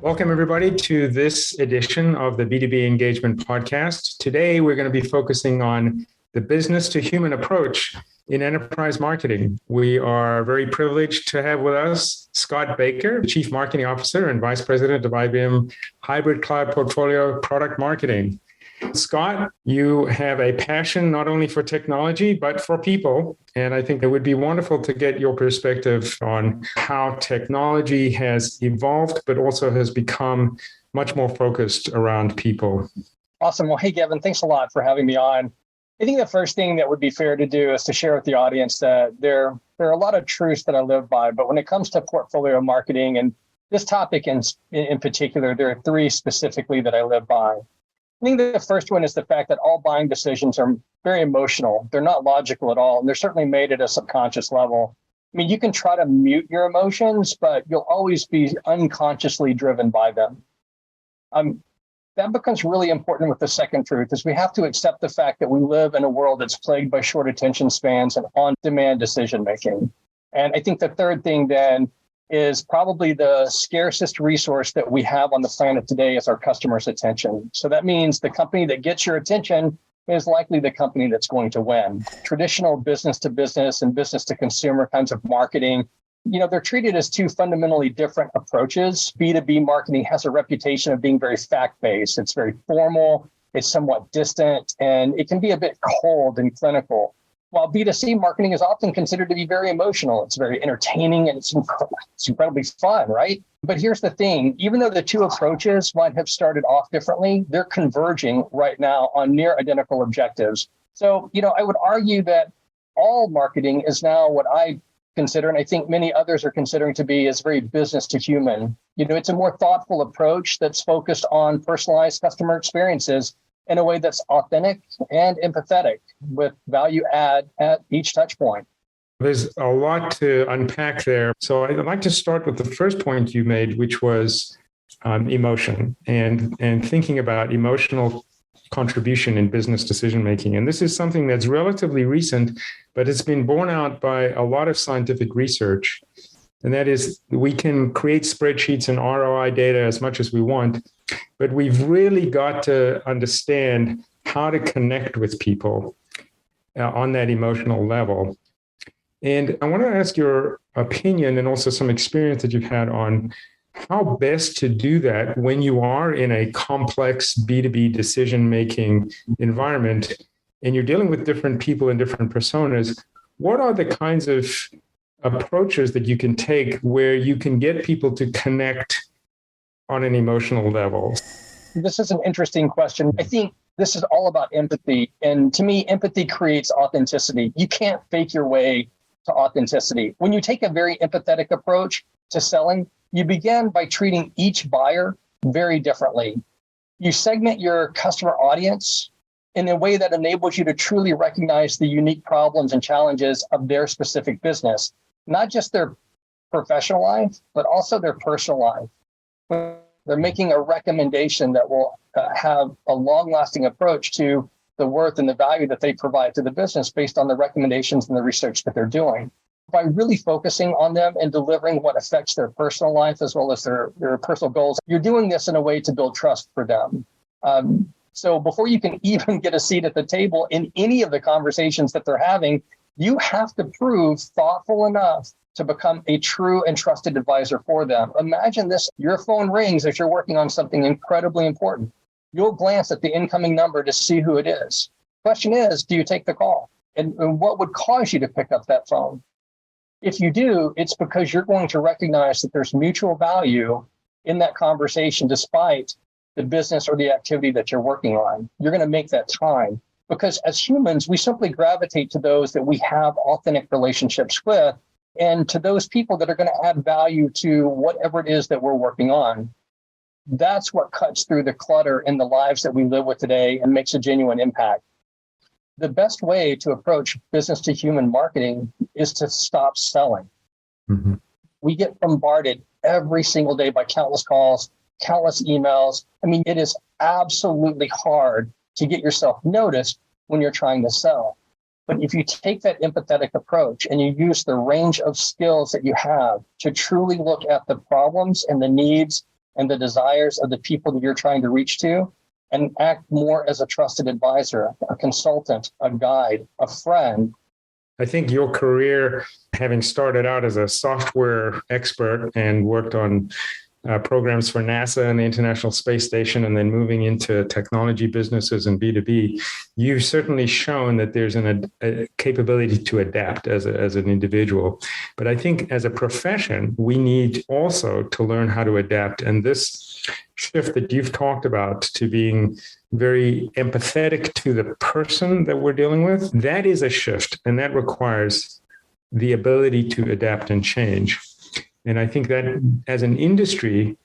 Welcome, everybody, to this edition of the B2B Engagement Podcast. Today, we're going to be focusing on the business-to-human approach in enterprise marketing. We are very privileged to have with us Scott Baker, Chief Marketing Officer and Vice President of IBM Hybrid Cloud Portfolio Product Marketing. Scott, you have a passion not only for technology, but for people. And I think it would be wonderful to get your perspective on how technology has evolved, but also has become much more focused around people. Awesome. Well, hey, Gavin, thanks a lot for having me on. I think the first thing that would be fair to do is to share with the audience that there are a lot of truths that I live by, but when it comes to portfolio marketing and this topic in particular, there are three specifically that I live by. I think the first one is the fact that all buying decisions are very emotional. They're not logical at all, and they're certainly made at a subconscious level. I mean, you can try to mute your emotions, but you'll always be unconsciously driven by them. That becomes really important with the second truth, is we have to accept the fact that we live in a world that's plagued by short attention spans and on-demand decision-making. And I think the third thing then is probably the scarcest resource that we have on the planet today is our customers' attention. So that means the company that gets your attention is likely the company that's going to win. Traditional business to business and business to consumer kinds of marketing, they're treated as two fundamentally different approaches. B2B marketing has a reputation of being very fact-based. It's very formal, it's somewhat distant, and it can be a bit cold and clinical. While B2C marketing is often considered to be very emotional, it's very entertaining, and it's incredibly fun, right? But here's the thing, even though the two approaches might have started off differently, they're converging right now on near identical objectives. So, I would argue that all marketing is now what I consider, and I think many others are considering to be, is very business to human. It's a more thoughtful approach that's focused on personalized customer experiences in a way that's authentic and empathetic, with value add at each touch point. There's a lot to unpack there. So I'd like to start with the first point you made, which was emotion and thinking about emotional contribution in business decision-making. And this is something that's relatively recent, but it's been borne out by a lot of scientific research. And that is, we can create spreadsheets and ROI data as much as we want, but we've really got to understand how to connect with people on that emotional level. And I want to ask your opinion and also some experience that you've had on how best to do that when you are in a complex B2B decision-making environment and you're dealing with different people and different personas. What are the kinds of approaches that you can take where you can get people to connect on an emotional level? This is an interesting question. I think this is all about empathy. And to me, empathy creates authenticity. You can't fake your way to authenticity. When you take a very empathetic approach to selling, you begin by treating each buyer very differently. You segment your customer audience in a way that enables you to truly recognize the unique problems and challenges of their specific business, not just their professional life, but also their personal life. They're making a recommendation that will have a long-lasting approach to the worth and the value that they provide to the business based on the recommendations and the research that they're doing. By really focusing on them and delivering what affects their personal life as well as their personal goals, you're doing this in a way to build trust for them. So before you can even get a seat at the table in any of the conversations that they're having, you have to prove thoughtful enough to become a true and trusted advisor for them. Imagine this, your phone rings as you're working on something incredibly important. You'll glance at the incoming number to see who it is. Question is, do you take the call? And what would cause you to pick up that phone? If you do, it's because you're going to recognize that there's mutual value in that conversation despite the business or the activity that you're working on. You're going to make that time. Because as humans, we simply gravitate to those that we have authentic relationships with, and to those people that are going to add value to whatever it is that we're working on. That's what cuts through the clutter in the lives that we live with today and makes a genuine impact. The best way to approach business to human marketing is to stop selling. Mm-hmm. We get bombarded every single day by countless calls, countless emails. I mean, it is absolutely hard to get yourself noticed when you're trying to sell. But if you take that empathetic approach and you use the range of skills that you have to truly look at the problems and the needs and the desires of the people that you're trying to reach to, and act more as a trusted advisor, a consultant, a guide, a friend. I think your career, having started out as a software expert and worked on programs for NASA and the International Space Station, and then moving into technology businesses and B2B, you've certainly shown that there's a capability to adapt as an individual. But I think as a profession, we need also to learn how to adapt. And this shift that you've talked about to being very empathetic to the person that we're dealing with, that is a shift, and that requires the ability to adapt and change. And I think that as an industry,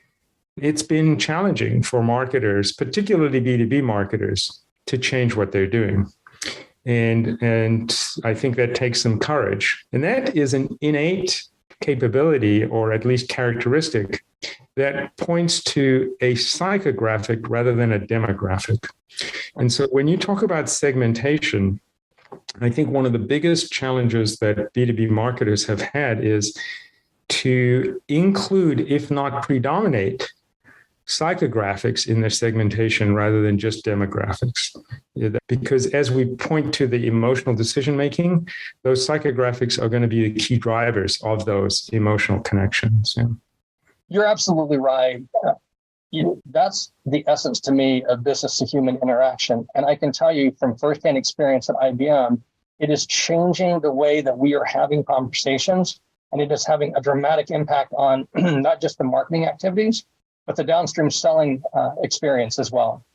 it's been challenging for marketers, particularly B2B marketers, to change what they're doing. And I think that takes some courage. And that is an innate capability, or at least characteristic, that points to a psychographic rather than a demographic. And so when you talk about segmentation, I think one of the biggest challenges that B2B marketers have had is to include, if not predominate, psychographics in their segmentation rather than just demographics. Because as we point to the emotional decision-making, those psychographics are going to be the key drivers of those emotional connections. Yeah. You're absolutely right. That's the essence to me of business to human interaction. And I can tell you from firsthand experience at IBM, it is changing the way that we are having conversations. And it is having a dramatic impact on not just the marketing activities, but the downstream selling experience as well.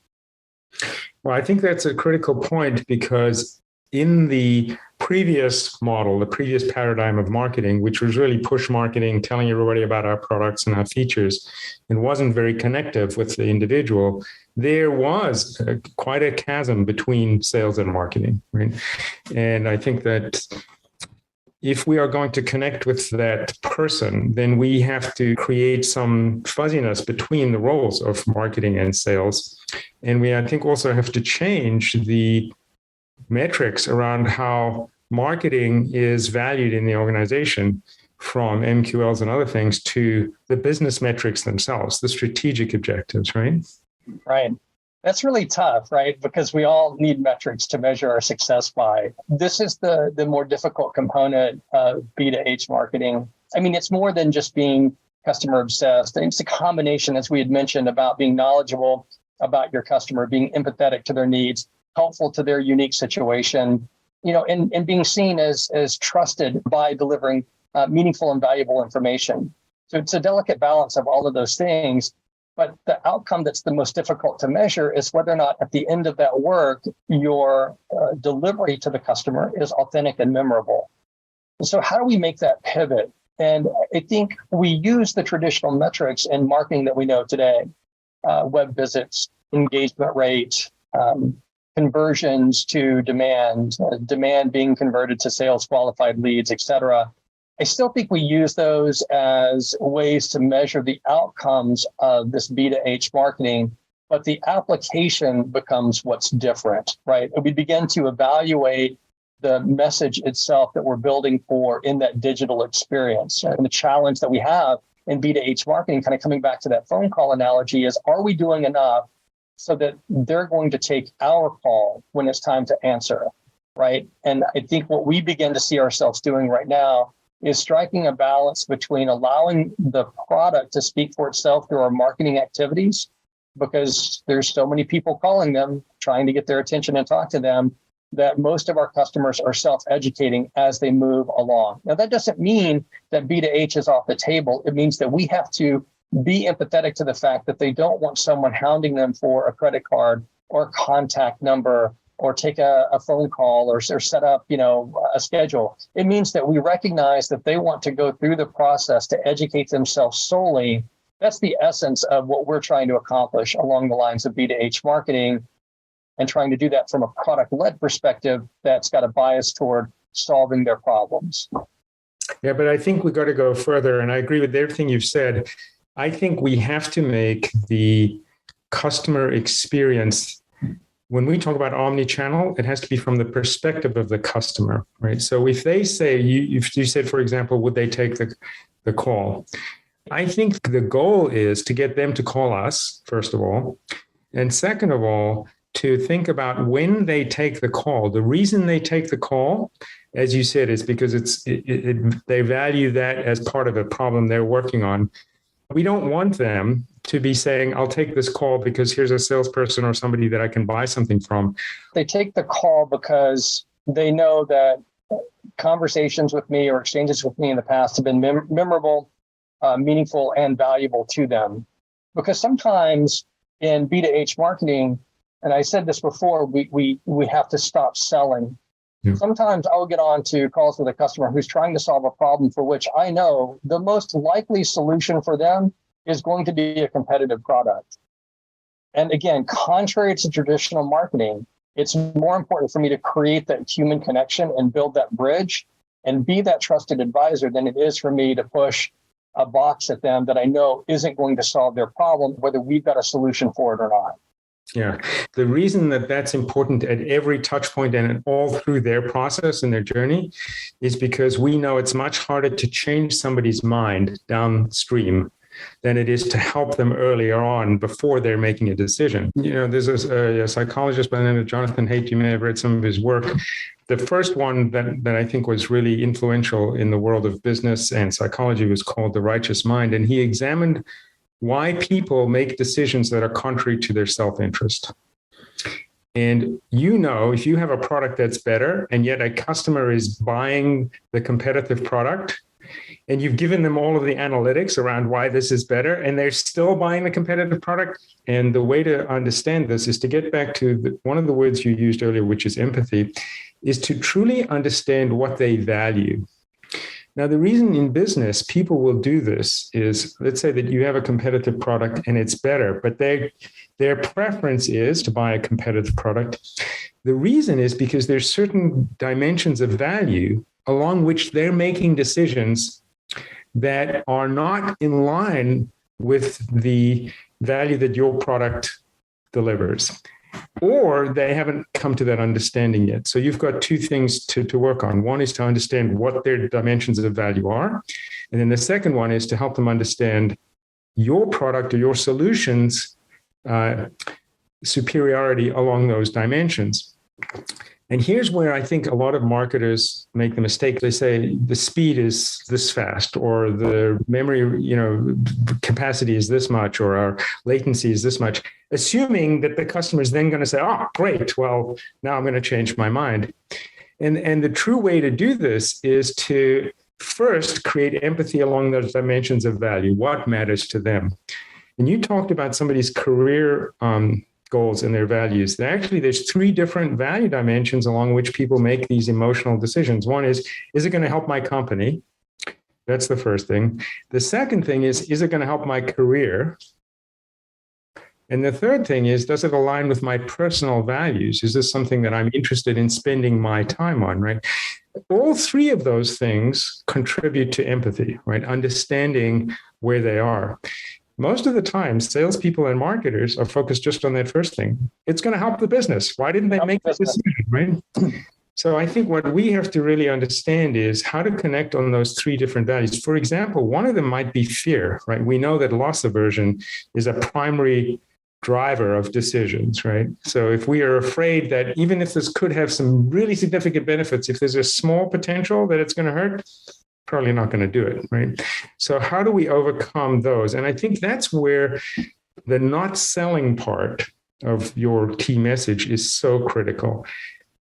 Well, I think that's a critical point, because in the previous model, the previous paradigm of marketing, which was really push marketing, telling everybody about our products and our features, and wasn't very connective with the individual, there was quite a chasm between sales and marketing, right? And I think that if we are going to connect with that person, then we have to create some fuzziness between the roles of marketing and sales. And we, I think, also have to change the metrics around how marketing is valued in the organization, from MQLs and other things to the business metrics themselves, the strategic objectives, right? Right. That's really tough, right? Because we all need metrics to measure our success by. This is the more difficult component of B2H marketing. I mean, it's more than just being customer obsessed. It's a combination, as we had mentioned, about being knowledgeable about your customer, being empathetic to their needs, helpful to their unique situation, and being seen as trusted by delivering meaningful and valuable information. So it's a delicate balance of all of those things. But the outcome that's the most difficult to measure is whether or not at the end of that work, your delivery to the customer is authentic and memorable. And so how do we make that pivot? And I think we use the traditional metrics in marketing that we know today, web visits, engagement rate, conversions to demand, demand being converted to sales qualified leads, et cetera. I still think we use those as ways to measure the outcomes of this B2H marketing, but the application becomes what's different, right? We begin to evaluate the message itself that we're building for in that digital experience. And the challenge that we have in B2H marketing, kind of coming back to that phone call analogy, is are we doing enough so that they're going to take our call when it's time to answer, right? And I think what we begin to see ourselves doing right now is striking a balance between allowing the product to speak for itself through our marketing activities, because there's so many people calling them, trying to get their attention and talk to them, that most of our customers are self-educating as they move along. Now, that doesn't mean that B2H is off the table. It means that we have to be empathetic to the fact that they don't want someone hounding them for a credit card or a contact number, or take a phone call, or set up, a schedule. It means that we recognize that they want to go through the process to educate themselves solely. That's the essence of what we're trying to accomplish along the lines of B2H marketing, and trying to do that from a product-led perspective that's got a bias toward solving their problems. Yeah, but I think we got to go further, and I agree with everything you've said. I think we have to make the customer experience, when we talk about omni-channel, it has to be from the perspective of the customer, right? So if they say, if you said, for example, would they take the call? I think the goal is to get them to call us, first of all. And second of all, to think about when they take the call. The reason they take the call, as you said, is because they value that as part of a problem they're working on. We don't want them to be saying, I'll take this call because here's a salesperson or somebody that I can buy something from. They take the call because they know that conversations with me or exchanges with me in the past have been memorable, meaningful, and valuable to them. Because sometimes in B2H marketing, and I said this before, we have to stop selling. Yeah. Sometimes I'll get on to calls with a customer who's trying to solve a problem for which I know the most likely solution for them is going to be a competitive product. And again, contrary to traditional marketing, it's more important for me to create that human connection and build that bridge and be that trusted advisor than it is for me to push a box at them that I know isn't going to solve their problem, whether we've got a solution for it or not. Yeah. The reason that that's important at every touch point and all through their process and their journey is because we know it's much harder to change somebody's mind downstream than it is to help them earlier on before they're making a decision. You know, there's a psychologist by the name of Jonathan Haidt. You may have read some of his work. The first one that I think was really influential in the world of business and psychology was called The Righteous Mind. And he examined why people make decisions that are contrary to their self-interest. And you know, if you have a product that's better and yet a customer is buying the competitive product, and you've given them all of the analytics around why this is better, and they're still buying the competitive product. And the way to understand this is to get back to one of the words you used earlier, which is empathy, is to truly understand what they value. Now, the reason in business people will do this is, let's say that you have a competitive product and it's better, but their preference is to buy a competitive product. The reason is because there's certain dimensions of value along which they're making decisions that are not in line with the value that your product delivers, or they haven't come to that understanding yet. So you've got two things to work on. One is to understand what their dimensions of value are. And then the second one is to help them understand your product or your solution's superiority along those dimensions. And here's where I think a lot of marketers make the mistake. They say the speed is this fast, or the memory, capacity is this much, or our latency is this much, assuming that the customer is then going to say, oh, great, well, now I'm going to change my mind. And the true way to do this is to first create empathy along those dimensions of value. What matters to them? And you talked about somebody's career goals and their values. There's three different value dimensions along which people make these emotional decisions. One is it going to help my company? That's the first thing. The second thing is it going to help my career? And the third thing is, does it align with my personal values? Is this something that I'm interested in spending my time on, right? All three of those things contribute to empathy, right? Understanding where they are. Most of the time, salespeople and marketers are focused just on that first thing. It's going to help the business. Why didn't they make this decision, right? So I think what we have to really understand is how to connect on those three different values. For example, one of them might be fear, right? We know that loss aversion is a primary driver of decisions, right? So if we are afraid that even if this could have some really significant benefits, if there's a small potential that it's going to hurt, probably not going to do it, right? So how do we overcome those? And I think that's where the not selling part of your key message is so critical.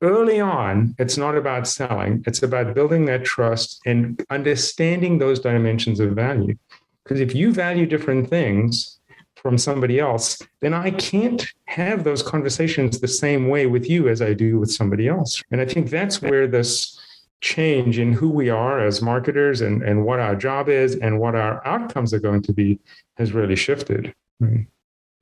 Early on, it's not about selling. It's about building that trust and understanding those dimensions of value. Because if you value different things from somebody else, then I can't have those conversations the same way with you as I do with somebody else. And I think that's where this change in who we are as marketers and what our job is and what our outcomes are going to be has really shifted. Right?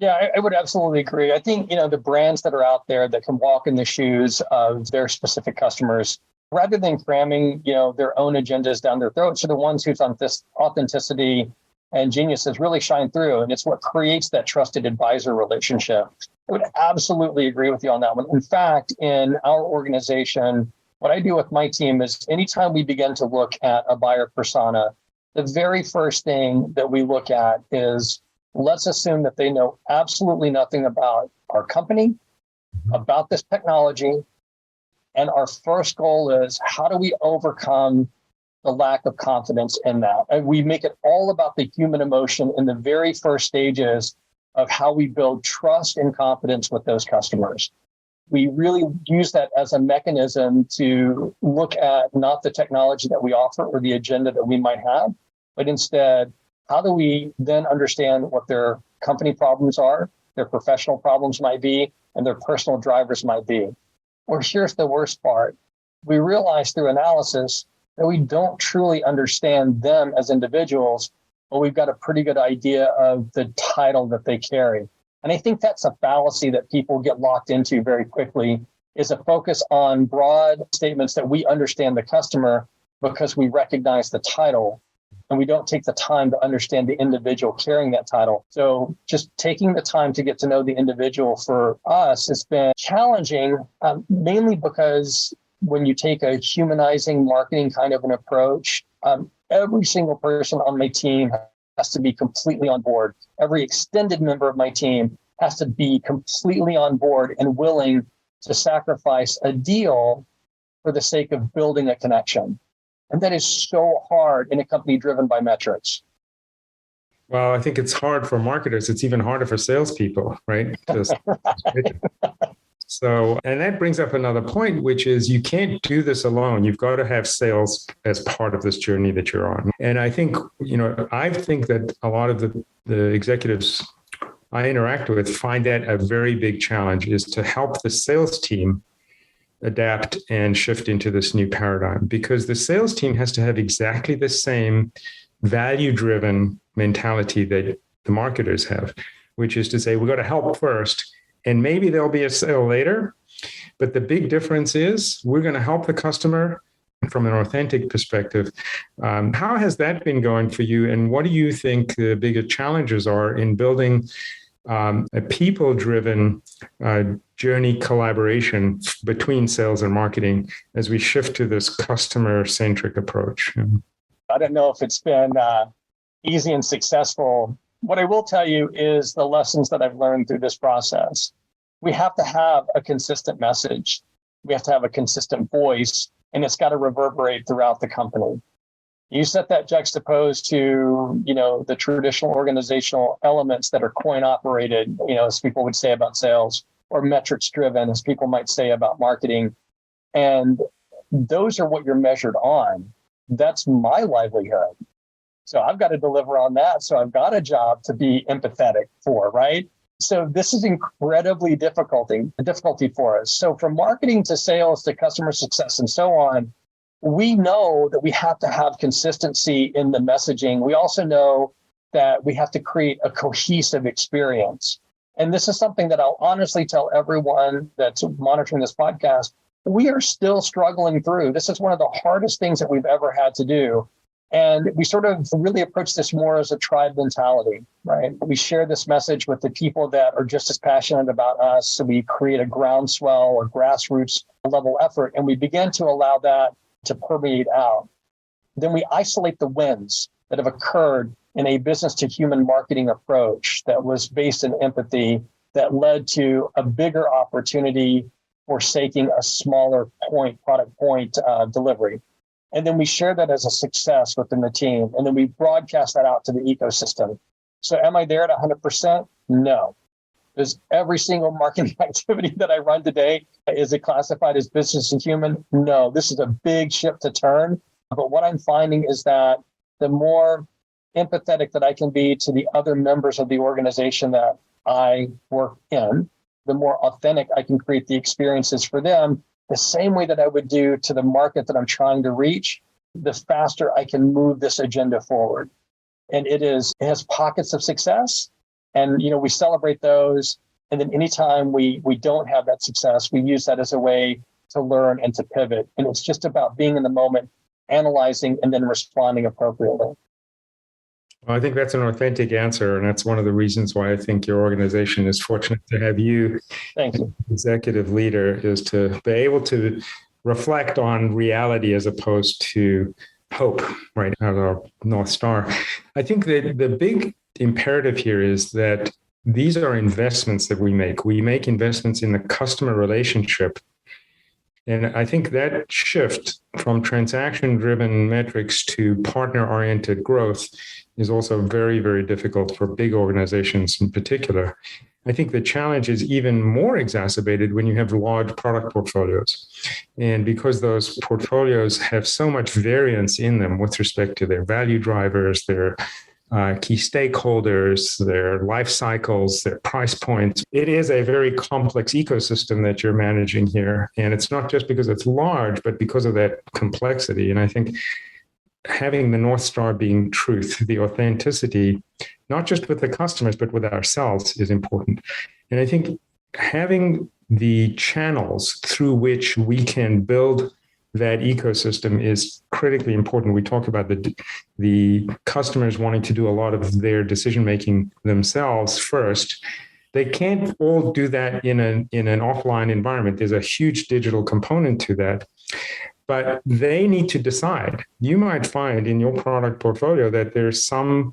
Yeah, I would absolutely agree. I think, the brands that are out there that can walk in the shoes of their specific customers, rather than cramming, their own agendas down their throats, are the ones whose authenticity and geniuses really shine through. And it's what creates that trusted advisor relationship. I would absolutely agree with you on that one. In fact, in our organization, what I do with my team is anytime we begin to look at a buyer persona, the very first thing that we look at is, let's assume that they know absolutely nothing about our company, about this technology. And our first goal is, how do we overcome the lack of confidence in that? And we make it all about the human emotion in the very first stages of how we build trust and confidence with those customers. We really use that as a mechanism to look at not the technology that we offer or the agenda that we might have, but instead, how do we then understand what their company problems are, their professional problems might be, and their personal drivers might be. Or here's the worst part. We realize through analysis that we don't truly understand them as individuals, but we've got a pretty good idea of the title that they carry. And I think that's a fallacy that people get locked into very quickly, is a focus on broad statements that we understand the customer because we recognize the title, and we don't take the time to understand the individual carrying that title. So just taking the time to get to know the individual for us has been challenging, mainly because when you take a humanizing marketing kind of an approach, every single person on my team has to be completely on board. Every extended member of my team has to be completely on board and willing to sacrifice a deal for the sake of building a connection. And that is so hard in a company driven by metrics. Well, I think it's hard for marketers. It's even harder for salespeople, right? So, and that brings up another point, which is you can't do this alone. You've got to have sales as part of this journey that you're on. And I think, I think that a lot of the executives I interact with find that a very big challenge, is to help the sales team adapt and shift into this new paradigm, because the sales team has to have exactly the same value-driven mentality that the marketers have, which is to say, we've got to help first, and maybe there'll be a sale later. But the big difference is we're going to help the customer from an authentic perspective. How has that been going for you? And what do you think the bigger challenges are in building a people-driven journey collaboration between sales and marketing as we shift to this customer-centric approach? I don't know if it's been easy and successful. What I will tell you is the lessons that I've learned through this process. We have to have a consistent message. We have to have a consistent voice, and it's got to reverberate throughout the company. You set that juxtaposed to, the traditional organizational elements that are coin operated, as people would say about sales, or metrics driven, as people might say about marketing. And those are what you're measured on. That's my livelihood. So I've got to deliver on that. So I've got a job to be empathetic for, right? So this is incredibly difficulty for us. So from marketing to sales to customer success and so on, we know that we have to have consistency in the messaging. We also know that we have to create a cohesive experience. And this is something that I'll honestly tell everyone that's monitoring this podcast, we are still struggling through. This is one of the hardest things that we've ever had to do. And we sort of really approach this more as a tribe mentality, right? We share this message with the people that are just as passionate about us. So we create a groundswell or grassroots level effort, and we begin to allow that to permeate out. Then we isolate the wins that have occurred in a business to human marketing approach that was based in empathy, that led to a bigger opportunity forsaking a smaller product point delivery. And then we share that as a success within the team. And then we broadcast that out to the ecosystem. So am I there at 100%? No. Does every single marketing activity that I run today, is it classified as business and human? No, this is a big ship to turn. But what I'm finding is that the more empathetic that I can be to the other members of the organization that I work in, the more authentic I can create the experiences for them, the same way that I would do to the market that I'm trying to reach, the faster I can move this agenda forward. And it has pockets of success. And, we celebrate those. And then anytime we don't have that success, we use that as a way to learn and to pivot. And it's just about being in the moment, analyzing, and then responding appropriately. Well, I think that's an authentic answer. And that's one of the reasons why I think your organization is fortunate to have you. Thank you. Executive leader, is to be able to reflect on reality as opposed to hope, right, as our North Star. I think that the big imperative here is that these are investments that we make. We make investments in the customer relationship. And I think that shift from transaction-driven metrics to partner-oriented growth is also very, very difficult for big organizations in particular. I think the challenge is even more exacerbated when you have large product portfolios. And because those portfolios have so much variance in them with respect to their value drivers, their key stakeholders, their life cycles, their price points. It is a very complex ecosystem that you're managing here. And it's not just because it's large, but because of that complexity. And I think having the North Star being truth, the authenticity, not just with the customers, but with ourselves is important. And I think having the channels through which we can build that ecosystem is critically important. We talk about the customers wanting to do a lot of their decision making themselves first. They can't all do that in an offline environment. There's a huge digital component to that, but they need to decide. You might find in your product portfolio that there's some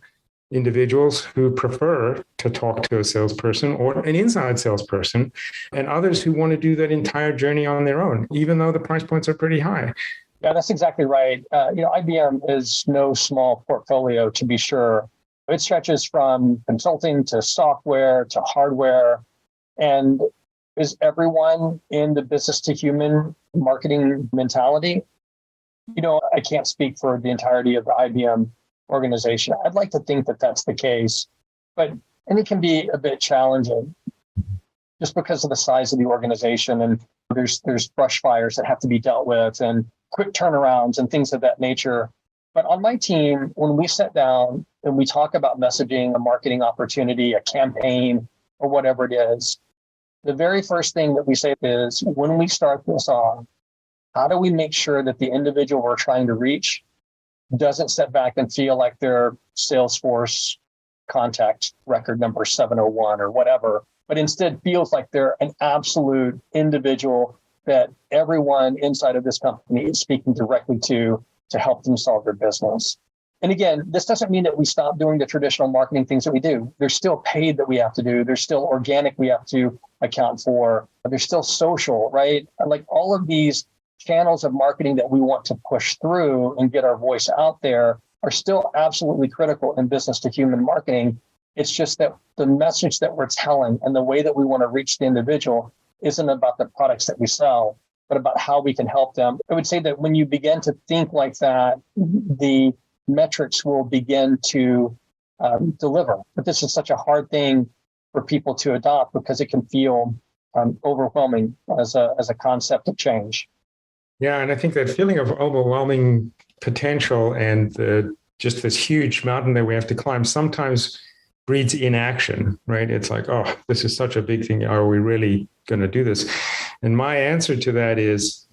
individuals who prefer to talk to a salesperson or an inside salesperson, and others who want to do that entire journey on their own, even though the price points are pretty high. Yeah, that's exactly right. IBM is no small portfolio, to be sure. It stretches from consulting to software to hardware. And is everyone in the business to human marketing mentality? I can't speak for the entirety of the IBM organization. I'd like to think that that's the case, and it can be a bit challenging just because of the size of the organization, and there's brush fires that have to be dealt with and quick turnarounds and things of that nature. But on my team, when we sit down and we talk about messaging, a marketing opportunity, a campaign, or whatever it is, the very first thing that we say is, when we start this off, how do we make sure that the individual we're trying to reach doesn't sit back and feel like they're Salesforce contact record number 701 or whatever, but instead feels like they're an absolute individual that everyone inside of this company is speaking directly to help them solve their business. And again, this doesn't mean that we stop doing the traditional marketing things that we do. There's still paid that we have to do. There's still organic we have to account for. There's still social, right? Like all of these channels of marketing that we want to push through and get our voice out there are still absolutely critical in business to human marketing. It's just that the message that we're telling and the way that we want to reach the individual isn't about the products that we sell, but about how we can help them. I would say that when you begin to think like that, the metrics will begin to deliver. But this is such a hard thing for people to adopt because it can feel overwhelming as a concept of change. Yeah, and I think that feeling of overwhelming potential and just this huge mountain that we have to climb sometimes breeds inaction, right? It's like, oh, this is such a big thing. Are we really going to do this? And my answer to that is,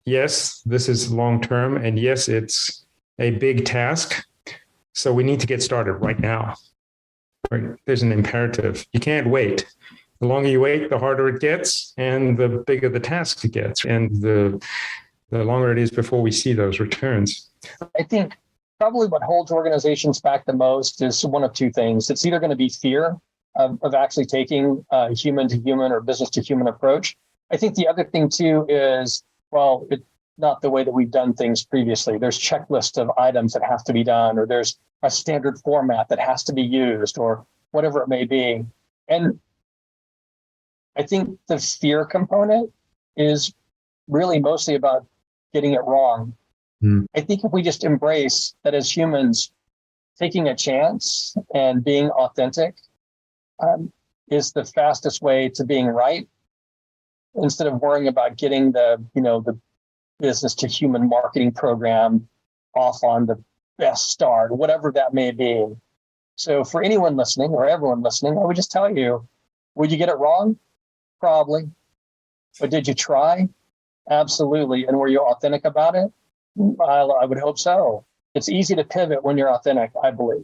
yes, this is long term. And yes, it's a big task. So we need to get started right now. Right? There's an imperative. You can't wait. The longer you wait, the harder it gets and the bigger the task it gets. And the longer it is before we see those returns. I think probably what holds organizations back the most is one of two things. It's either going to be fear of actually taking a human to human or business to human approach. I think the other thing too is, well, it's not the way that we've done things previously. There's checklists of items that have to be done, or there's a standard format that has to be used, or whatever it may be. And I think the fear component is really mostly about getting it wrong. I think if we just embrace that as humans, taking a chance and being authentic is the fastest way to being right, instead of worrying about getting the business to human marketing program off on the best start, whatever that may be. So for anyone listening or everyone listening, I would just tell you, would you get it wrong? Probably. But did you try? Absolutely. And were you authentic about it? I would hope so. It's easy to pivot when you're authentic, I believe.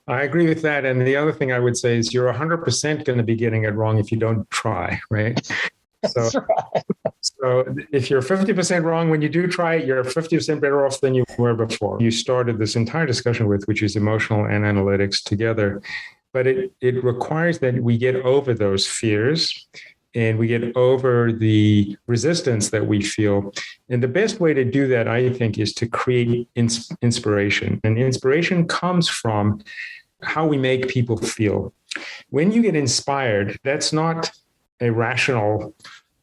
I agree with that. And the other thing I would say is you're 100% going to be getting it wrong if you don't try, right? That's right. So if you're 50% wrong when you do try it, you're 50% better off than you were before. You started this entire discussion with, which is emotional and analytics together. But it requires that we get over those fears and we get over the resistance that we feel. And the best way to do that, I think, is to create inspiration. And inspiration comes from how we make people feel. When you get inspired, that's not a rational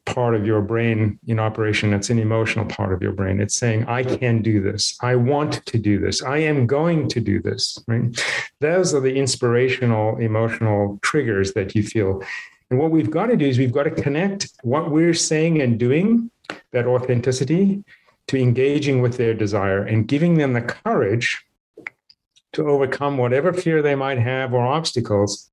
part of your brain in operation. It's an emotional part of your brain. It's saying, I can do this. I want to do this. I am going to do this. Right? Those are the inspirational, emotional triggers that you feel. And what we've got to do is we've got to connect what we're saying and doing, that authenticity, to engaging with their desire and giving them the courage to overcome whatever fear they might have or obstacles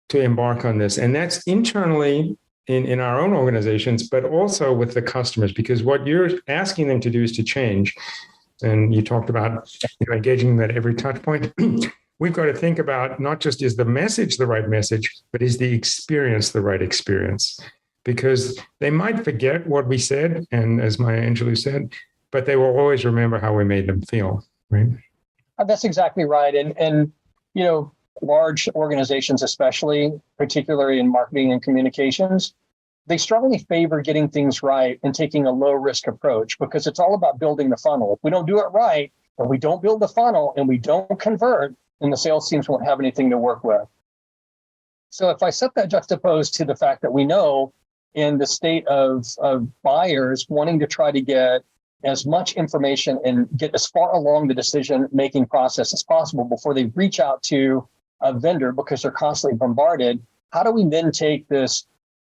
to embark on this. And that's internally in our own organizations, but also with the customers, because what you're asking them to do is to change. And you talked about engaging them at every touch point. We've got to think about not just is the message the right message, but is the experience the right experience? Because they might forget what we said, and as Maya Angelou said, but they will always remember how we made them feel, right? That's exactly right. And large organizations, especially, particularly in marketing and communications, they strongly favor getting things right and taking a low risk approach because it's all about building the funnel. If we don't do it right, and we don't build the funnel and we don't convert, then the sales teams won't have anything to work with. So if I set that juxtaposed to the fact that we know in the state of buyers wanting to try to get as much information and get as far along the decision-making process as possible before they reach out to a vendor because they're constantly bombarded, how do we then take this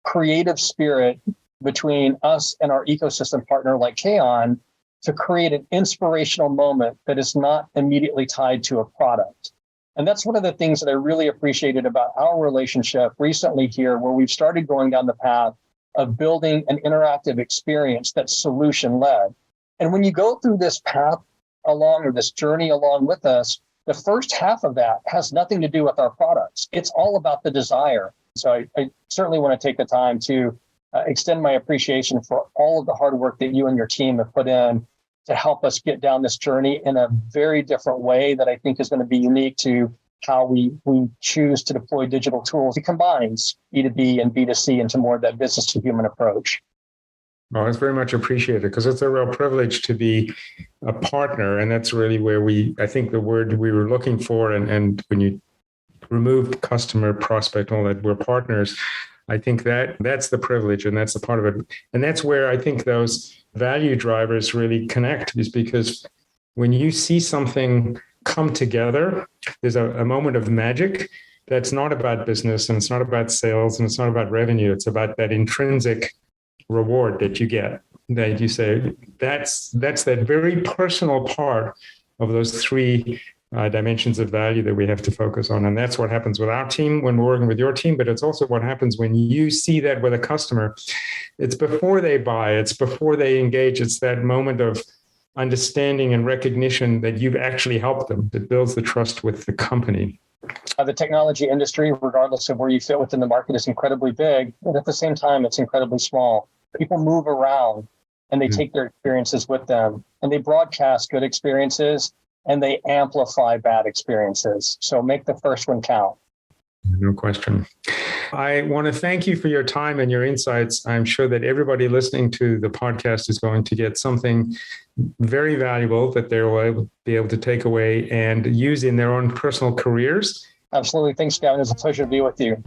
creative spirit between us and our ecosystem partner like Kaon to create an inspirational moment that is not immediately tied to a product? And that's one of the things that I really appreciated about our relationship recently here, where we've started going down the path of building an interactive experience that's solution-led. And when you go through this path along or this journey along with us, the first half of that has nothing to do with our products. It's all about the desire. So I certainly want to take the time to extend my appreciation for all of the hard work that you and your team have put in to help us get down this journey in a very different way that I think is going to be unique to how we choose to deploy digital tools. It combines B2B and B2C into more of that business to human approach. Well, it's very much appreciated because it's a real privilege to be a partner. And that's really where I think the word we were looking for. And when you remove customer, prospect, all that, we're partners. I think that's the privilege and that's the part of it. And that's where I think those value drivers really connect, is because when you see something come together, there's a moment of magic that's not about business and it's not about sales and it's not about revenue. It's about that intrinsic reward that you get, that you say, that's that very personal part of those three dimensions of value that we have to focus on. And that's what happens with our team when we're working with your team, but it's also what happens when you see that with a customer. It's before they buy, it's before they engage. It's that moment of understanding and recognition that you've actually helped them, that builds the trust with the company. The technology industry, regardless of where you fit within the market, is incredibly big, but at the same time, it's incredibly small. People move around and they take their experiences with them, and they broadcast good experiences and they amplify bad experiences. So make the first one count. No question. I want to thank you for your time and your insights. I'm sure that everybody listening to the podcast is going to get something very valuable that they will be able to take away and use in their own personal careers. Absolutely. Thanks, Gavin. It's a pleasure to be with you.